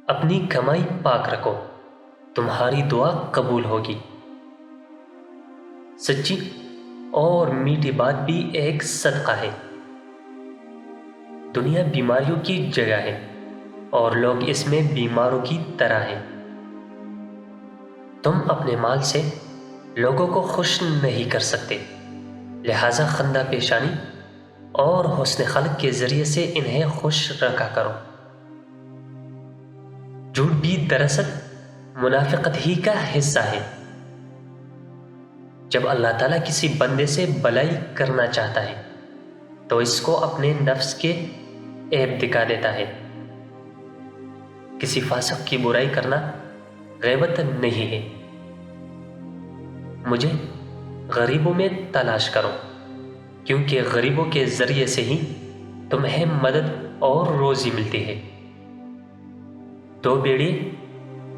اپنی کمائی پاک رکھو، تمہاری دعا قبول ہوگی۔ سچی اور میٹھی بات بھی ایک صدقہ ہے۔ دنیا بیماریوں کی جگہ ہے اور لوگ اس میں بیماروں کی طرح ہیں۔ تم اپنے مال سے لوگوں کو خوش نہیں کر سکتے، لہٰذا خندہ پیشانی اور حسن خلق کے ذریعے سے انہیں خوش رکھا کرو۔ جھوٹ بھی دراصل منافقت ہی کا حصہ ہے۔ جب اللہ تعالیٰ کسی بندے سے بلائی کرنا چاہتا ہے تو اس کو اپنے نفس کے عیب دکھا دیتا ہے۔ کسی فاسق کی برائی کرنا غیبت نہیں ہے۔ مجھے غریبوں میں تلاش کرو، کیونکہ غریبوں کے ذریعے سے ہی تمہیں مدد اور روزی ملتی ہے۔ دو بیڑی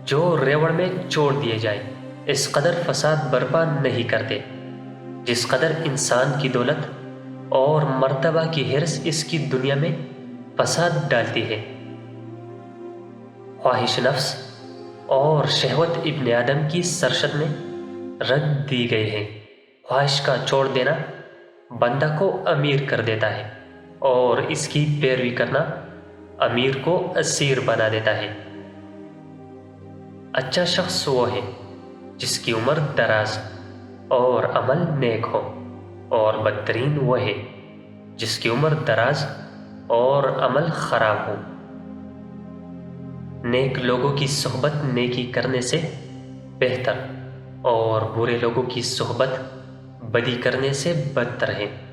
جو ریوڑ میں چھوڑ دیے جائیں اس قدر فساد برپا نہیں کرتے جس قدر انسان کی دولت اور مرتبہ کی حرص اس کی دنیا میں فساد ڈالتی ہے۔ خواہش نفس اور شہوت ابن آدم کی سرشت میں رکھ دی گئی ہے۔ خواہش کا چھوڑ دینا بندہ کو امیر کر دیتا ہے اور اس کی پیروی کرنا امیر کو اسیر بنا دیتا ہے۔ اچھا شخص وہ ہے جس کی عمر دراز اور عمل نیک ہو، اور بدترین وہ ہے جس کی عمر دراز اور عمل خراب ہو۔ نیک لوگوں کی صحبت نیکی کرنے سے بہتر اور برے لوگوں کی صحبت بدی کرنے سے بدتر ہے۔